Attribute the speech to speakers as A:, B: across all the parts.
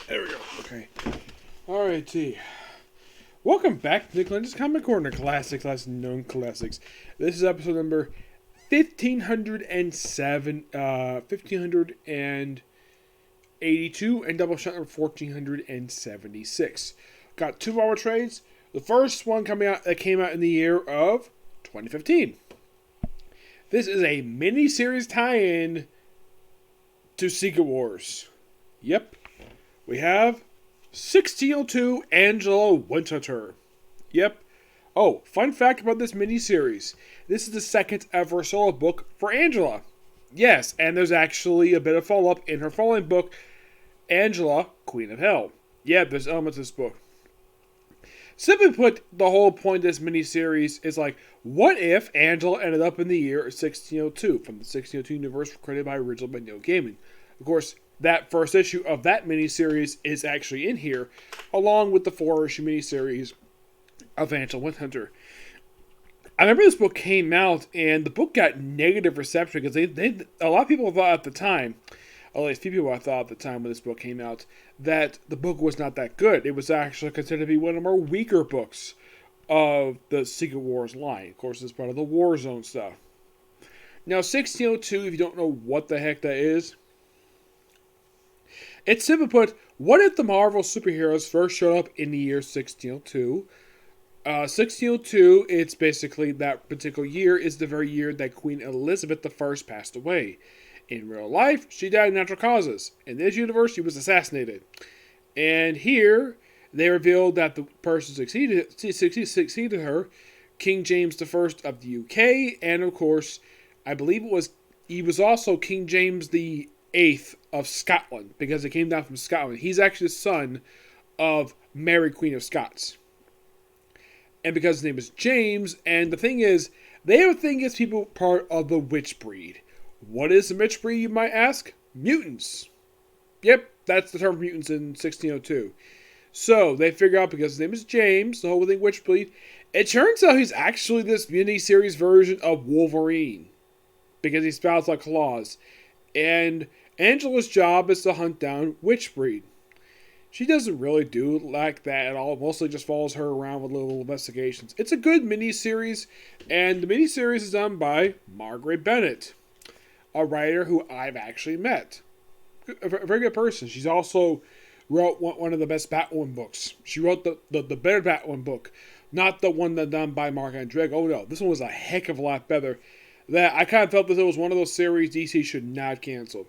A: There we go. Okay. Alrighty. Welcome back to the Lenz Comic Corner Classics, less known classics. This is episode number 1507, 1582, and Doubleshot number 1476. Got two of our trades. The first one that came out in the year of 2015. This is a mini-series tie-in to Secret Wars. Yep. We have 1602 Angela Winterter. Yep. Oh, fun fact about this miniseries. This is the second ever solo book for Angela. Yes, and there's actually a bit of follow-up in her following book, Angela, Queen of Hell. Yeah, there's elements of this book. Simply put, the whole point of this miniseries is like, what if Angela ended up in the year 1602 from the 1602 universe created by original by Neil Gaiman? Of course, that first issue of that miniseries is actually in here, along with the 4-issue miniseries of Angela Winterter. I remember this book came out, and the book got negative reception because a lot of people thought at the time, at least a few people thought at the time when this book came out, that the book was not that good. It was actually considered to be one of the more weaker books of the Secret Wars line. Of course, it's part of the War Zone stuff. Now, 1602, if you don't know what the heck that is, it's simply put, what if the Marvel superheroes first showed up in the year 1602? 1602, it's basically that particular year is the very year that Queen Elizabeth I passed away. In real life, she died of natural causes. In this universe, she was assassinated. And here, they revealed that the person succeeded her, King James I of the UK, and of course, I believe he was also King James the VIII of Scotland, because it came down from Scotland. He's actually the son of Mary, Queen of Scots. And because his name is James, and the thing is, they would think it's people part of the witch breed. What is the witch breed, you might ask? Mutants. Yep, that's the term for mutants in 1602. So, they figure out because his name is James, the whole thing witch breed, it turns out he's actually this mini-series version of Wolverine. Because he spouts like claws. And Angela's job is to hunt down witch breed. She doesn't really do like that at all. Mostly just follows her around with little investigations. It's a good miniseries, and the miniseries is done by Margaret Bennett, a writer who I've actually met. A very good person. She's also wrote one of the best Batwoman books. She wrote the better Batwoman book, not the one that done by Mark Andreg. Oh no, this one was a heck of a lot better. That I kind of felt that it was one of those series DC should not cancel.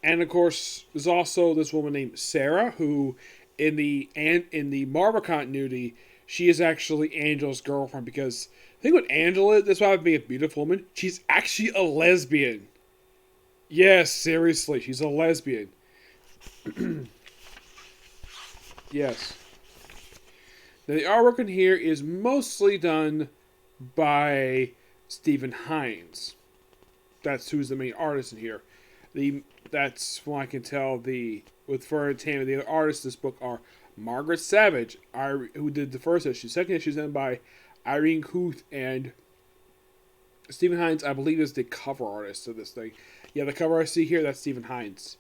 A: And of course, there's also this woman named Sarah, who in the Marvel continuity, she is actually Angela's girlfriend, because the thing with Angela, that's why being a beautiful woman, she's actually a lesbian. Yes, seriously, she's a lesbian. Yes. Now the artwork in here is mostly done by Stephen Hines. That's who's the main artist in here. That's from what I can tell. With for entertainment, the other artists in this book are Margaret Savage, who did the first issue. Second issue is done by Irene Kuth, and Stephen Hines, I believe, is the cover artist of this thing. Yeah, the cover I see here, that's Stephen Hines.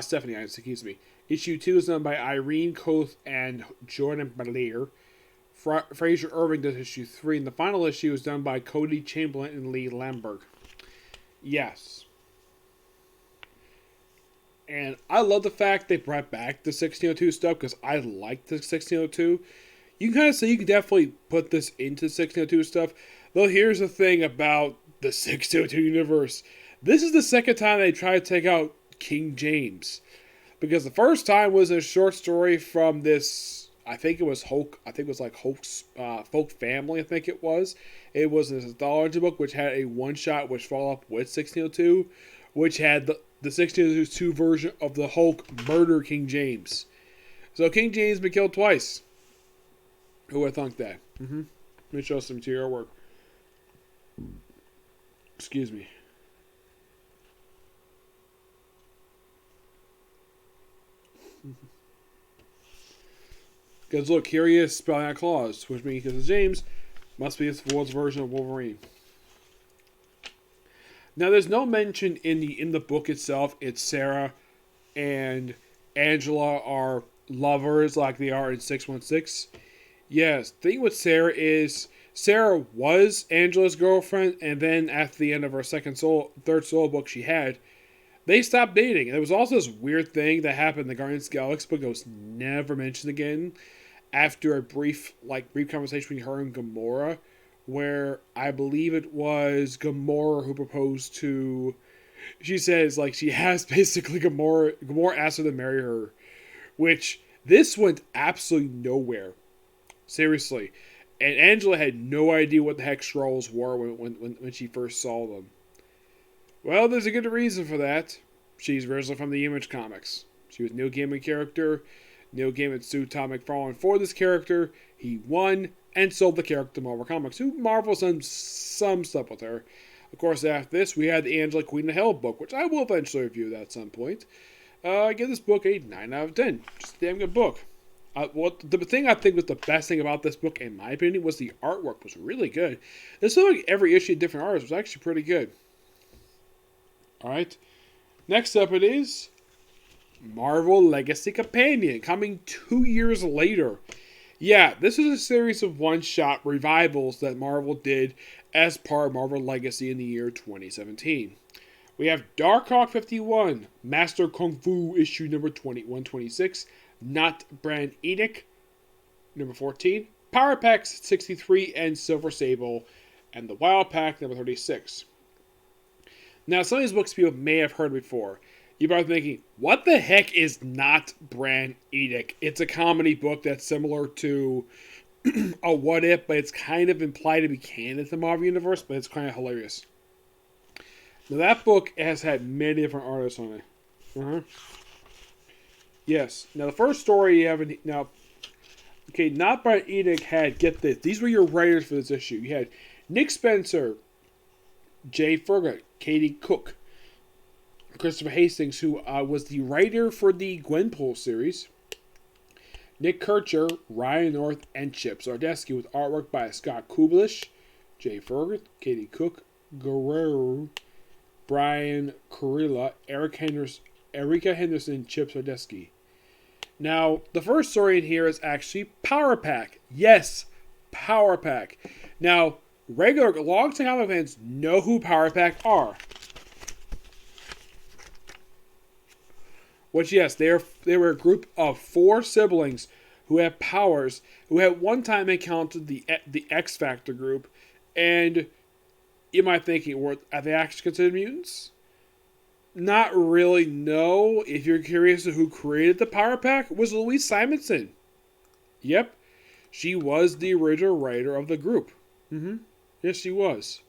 A: Stephanie Hines, excuse me. Issue 2 is done by Irene Kuth and Jordan Belair. Fraser Irving does issue 3, and the final issue is done by Cody Chamberlain and Lee Lamberg. Yes. And I love the fact they brought back the 1602 stuff, because I like the 1602. You can kind of say you can definitely put this into 1602 stuff. Though here's the thing about the 1602 universe. This is the second time they tried to take out King James. Because the first time was a short story from this, I think it was Hulk, I think it was like Hulk's Folk Family, I think it was. It was an anthology book which had a one-shot which followed up with 1602, which had the 1602 version of the Hulk murder King James. So King James been killed twice. Who would have thunk that? Let me show some material work. Excuse me. Because look, here he is spelling out claws, which means because James must be the world's version of Wolverine. Now, there's no mention in the book itself. It's Sarah and Angela are lovers like they are in 616. Yes, the thing with Sarah is Sarah was Angela's girlfriend, and then at the end of her third solo book she had, they stopped dating. And there was also this weird thing that happened in the Guardians of the Galaxy book that was never mentioned again after a brief conversation between her and Gamora, where I believe it was Gamora who proposed to. She says she has basically Gamora asked her to marry her, which this went absolutely nowhere. Seriously. And Angela had no idea what the heck Skrulls were when she first saw them. Well, there's a good reason for that. She's originally from the Image comics. She was a Neil Gaiman character. Neil Gaiman sued Todd McFarlane for this character. He won and sold the character to Marvel Comics, who Marvel's done some stuff with her. Of course, after this, we had the Angela Queen of Hell book, which I will eventually review that at some point. I give this book a 9 out of 10. Just a damn good book. The thing I think was the best thing about this book, in my opinion, was the artwork was really good. This looked like every issue of different artists was actually pretty good. Alright. Next up it is Marvel Legacy Companion, coming 2 years later. Yeah, this is a series of one-shot revivals that Marvel did as part of Marvel Legacy in the year 2017. We have Darkhawk 51, Master Kung Fu issue number 126, Not Brand Edict, number 14, Power Pack 63, and Silver Sable, and the Wild Pack number 36. Now, some of these books people may have heard before. You're probably thinking, what the heck is Not Brand Edict? It's a comedy book that's similar to a What If, but it's kind of implied to be canon in the Marvel Universe, but it's kind of hilarious. Now, that book has had many different artists on it. Yes. Now, the first story you have... Not Brand Edict had... Get this. These were your writers for this issue. You had Nick Spencer, Jay Ferguson, Katie Cook, Christopher Hastings, who was the writer for the Gwenpool series, Nick Kircher, Ryan North, and Chip Zdarsky, with artwork by Scott Kublish, Jay Ferguson, Katie Cook, Guerrero, Brian Kurilla, Erica Henderson, and Chip Zdarsky. Now, the first story in here is actually Power Pack. Yes, Power Pack. Now, regular long-time comic fans know who Power Pack are. Which, yes, they were a group of 4 siblings who have powers, who at one time encountered the X Factor group, and you might think, are they actually considered mutants? Not really, no. If you're curious as to who created the Power Pack, it was Louise Simonson. Yep, she was the original writer of the group. Yes, she was.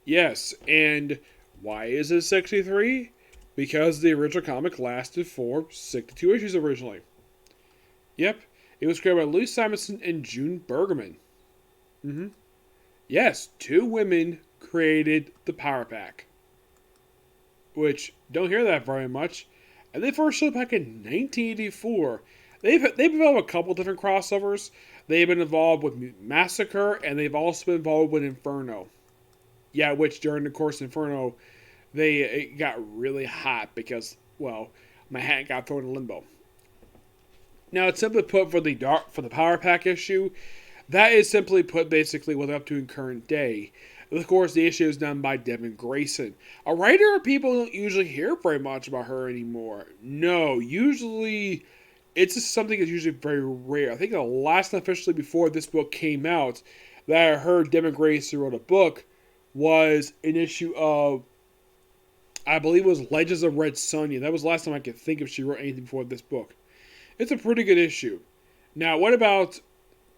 A: Yes, and why is it 63? Because the original comic lasted for 62 issues originally. Yep, it was created by Louise Simonson and June Bergerman. Yes, 2 women created the Power Pack. Which, don't hear that very much. And they first showed up back in 1984. They've developed a couple different crossovers. They've been involved with Mutant Massacre, and they've also been involved with Inferno. Yeah, which during the course of Inferno, it got really hot because, well, Manhattan got thrown in limbo. Now, it's simply put for the Power Pack issue, that is simply put basically what they're up to in current day. Of course, the issue is done by Devin Grayson. A writer people don't usually hear very much about her anymore. No, usually it's just something that's usually very rare. I think the last time officially before this book came out that I heard Devin Grayson wrote a book was an issue of, I believe it was Legends of Red Sonja. That was the last time I could think if she wrote anything before this book. It's a pretty good issue. Now, what about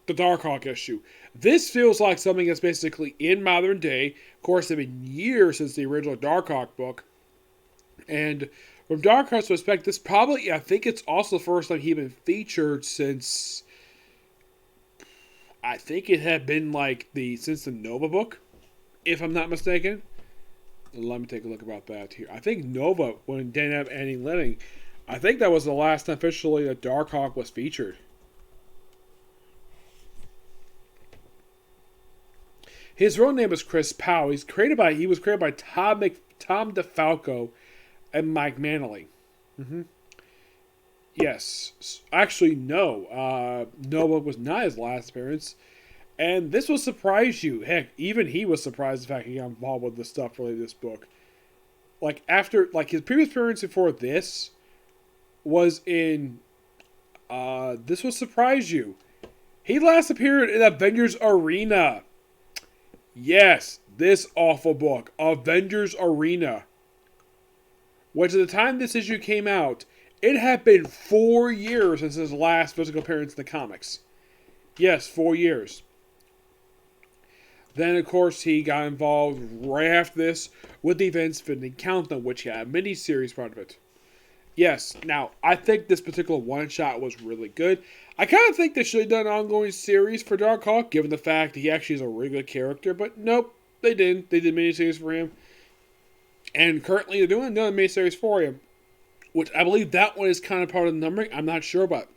A: the Darkhawk issue? This feels like something that's basically in modern day. Of course, it's been years since the original Darkhawk book. And from Darkhawk's perspective, this probably, I think it's also the first time he's been featured since, I think it had been since the Nova book, if I'm not mistaken. Let me take a look about that here. I think Nova, when it didn't have Annie Lenning, I think that was the last time officially that Darkhawk was featured. His real name is Chris Powell. He was created by Tom DeFalco and Mike Manley. Yes. Actually, no. Noah was not his last appearance. And this will surprise you. Heck, even he was surprised the fact he got involved with the stuff related to this book. Like, after, like, his previous appearance before this was in, this will surprise you. He last appeared in Avengers Arena. Yes, this awful book, Avengers Arena. Which at the time this issue came out, it had been 4 years since his last physical appearance in the comics. Yes, 4 years. Then, of course, he got involved right after this with the Events Infinity Countdown, which had a mini-series part of it. Yes, now, I think this particular one-shot was really good. I kind of think they should have done an ongoing series for Darkhawk, given the fact that he actually is a really good character, but nope, they didn't. They did a mini-series for him. And currently, they're doing another mini-series for him, which I believe that one is kind of part of the numbering. I'm not sure, but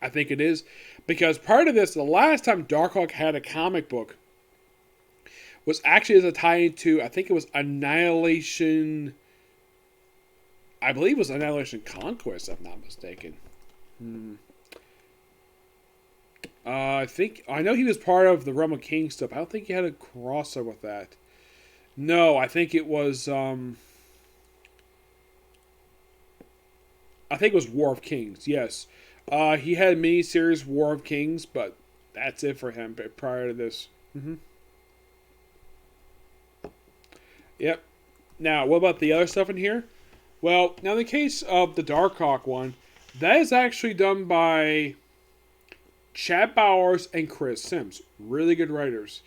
A: I think it is. Because part of this, the last time Darkhawk had a comic book was actually as a tie-in to, I think it was Annihilation. I believe it was Annihilation Conquest, if I'm not mistaken. I know he was part of the Realm of Kings stuff. I don't think he had a crossover with that. No, I think it was, I think it was War of Kings, yes. He had a mini-series War of Kings, but that's it for him prior to this. Yep. Now, what about the other stuff in here? Well, now in the case of the Darkhawk one, that is actually done by Chad Bowers and Chris Sims. Really good writers.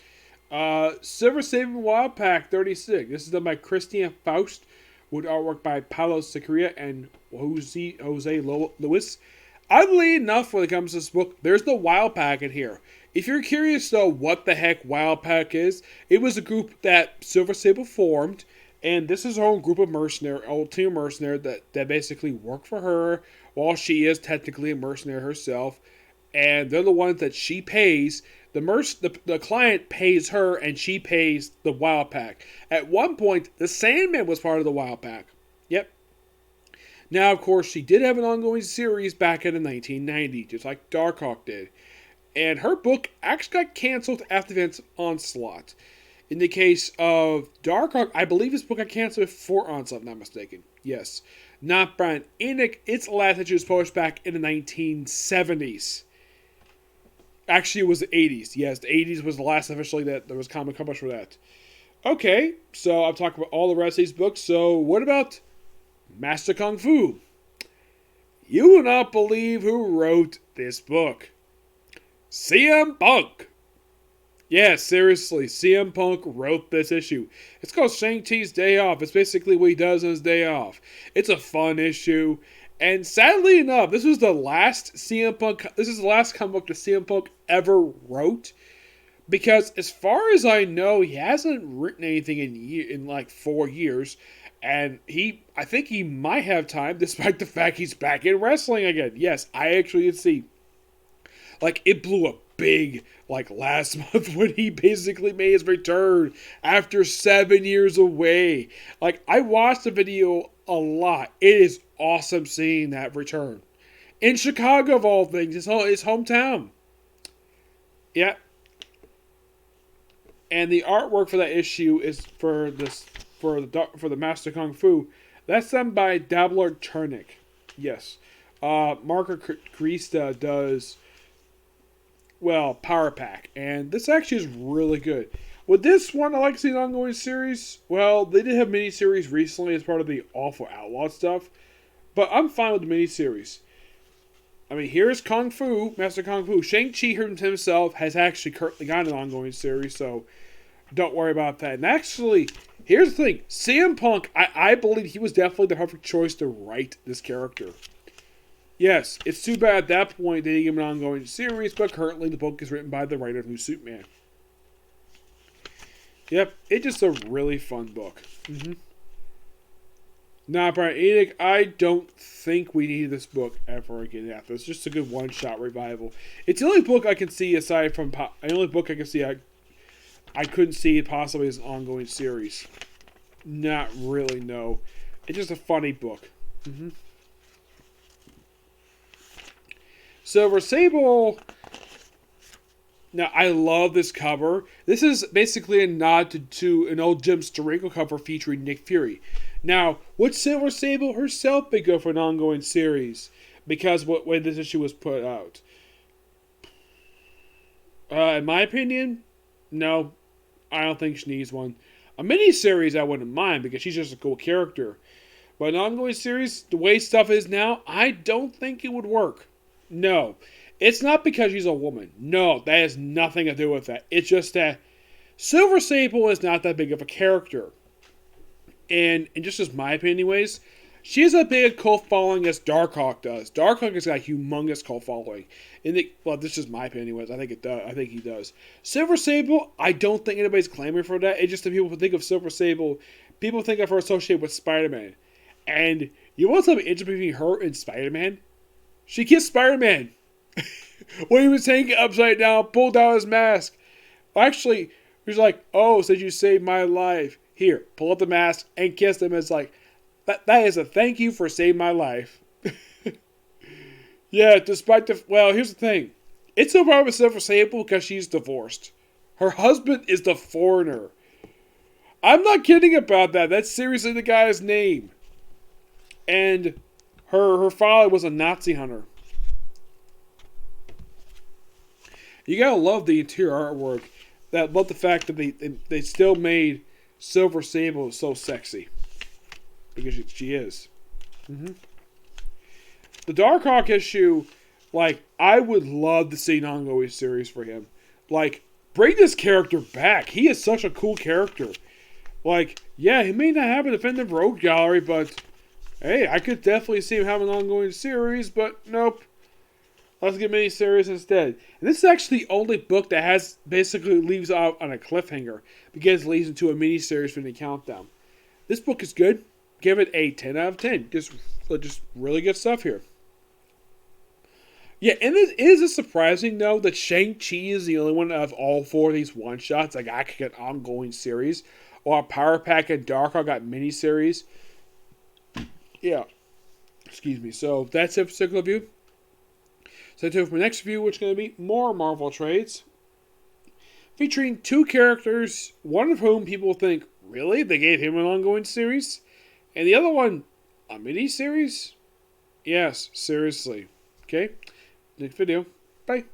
A: Silver Saving Wild Pack 36. This is done by Christian Faust, with artwork by Paulo Siqueira and Jose Luis. Oddly enough, when it comes to this book, there's no Wild Pack in here. If you're curious, though, what the heck Wild Pack is, it was a group that Silver Sable formed, and this is her own group of mercenary, old team of mercenary that basically work for her, while she is technically a mercenary herself, and they're the ones that she pays. The client pays her, and she pays the Wild Pack. At one point, the Sandman was part of the Wild Pack. Yep. Now, of course, she did have an ongoing series back in the 1990s, just like Darkhawk did. And her book actually got canceled after the events Onslaught. In the case of Darkhawk, I believe this book got canceled before Onslaught, if I'm not mistaken. Yes. Not Brian Enoch. Its last issue was published back in the 1970s. Actually, it was the 80s. Yes, the 80s was the last officially that there was comic published for that. Okay, so I've talked about all the rest of these books. So what about Master Kung Fu? You will not believe who wrote this book. CM Punk. Yeah, seriously, CM Punk wrote this issue. It's called Shang-Chi's Day Off. It's basically what he does on his day off. It's a fun issue. And sadly enough, this was the last CM Punk. This is the last comic book that CM Punk ever wrote. Because as far as I know, he hasn't written anything in like 4 years. And I think he might have time, despite the fact he's back in wrestling again. Yes, I actually did see. Like, it blew up big, like, last month when he basically made his return after 7 years away. Like, I watched the video a lot. It is awesome seeing that return. In Chicago, of all things, his hometown. Yeah. And the artwork for that issue is for the Master Kung Fu. That's done by Doubleshot. Yes. Marco Krista does, well, Power Pack. And this actually is really good. With this one, I like to see an ongoing series. Well, they did have miniseries recently as part of the Awful Outlaw stuff. But I'm fine with the miniseries. I mean, here's Kung Fu, Master Kung Fu. Shang-Chi himself has actually currently got an ongoing series, so don't worry about that. And actually, here's the thing. CM Punk, I believe he was definitely the perfect choice to write this character. Yes, it's too bad at that point they didn't give him an ongoing series, but currently the book is written by the writer of New Superman. Yep, it's just a really fun book. Nah, Brian Enoch, I don't think we need this book ever again after. It's just a good one-shot revival. It's the only book I can see aside from... The only book I can see I couldn't see it possibly as an ongoing series. Not really, no. It's just a funny book. Silver Sable. Now, I love this cover. This is basically a nod to an old Jim Steranko cover featuring Nick Fury. Now, would Silver Sable herself be good for an ongoing series? Because what way this issue was put out. In my opinion, no. I don't think she needs one. A mini-series I wouldn't mind because she's just a cool character. But an ongoing series, the way stuff is now, I don't think it would work. No. It's not because she's a woman. No, that has nothing to do with that. It's just that Silver Sable is not that big of a character. And just as my opinion anyways, she has a big cult following as Darkhawk does. Darkhawk has got a humongous cult following. Well, this is my opinion anyways. I think it does. I think he does. Silver Sable, I don't think anybody's clamoring for that. It's just that people think of Silver Sable, people think of her associated with Spider-Man. And you want something interesting between her and Spider-Man? She kissed Spider-Man. When he was hanging upside down, pulled out his mask. Actually, he's like, "Oh, since you saved my life, here, pull up the mask," and kissed him. It's like, that is a thank you for saving my life. Yeah, despite well, here's the thing. It's no problem with Silver Sable because she's divorced. Her husband is the Foreigner. I'm not kidding about that. That's seriously the guy's name. And her father was a Nazi hunter. You gotta love the interior artwork. Love the fact that they still made Silver Sable so sexy. Because she is. Mm-hmm. The Darkhawk issue, like, I would love to see an ongoing series for him. Like, bring this character back. He is such a cool character. Like, yeah, he may not have a definitive rogue gallery, but hey, I could definitely see him having an ongoing series, but nope. Let's get miniseries instead. And this is actually the only book that has basically leaves out on a cliffhanger because it leads into a miniseries for the countdown. This book is good. Give it a 10 out of 10. Just really good stuff here. Yeah, and it is surprising though that Shang-Chi is the only one of all four of these one-shots that got an ongoing series. While Power Pack and Darkhawk got miniseries. Yeah. Excuse me. So that's it for particular review. Stay tuned for my next review, which is going to be more Marvel trades. Featuring two characters, one of whom people think, really? They gave him an ongoing series? And the other one, a mini-series? Yes, seriously. Okay? Next video. Bye.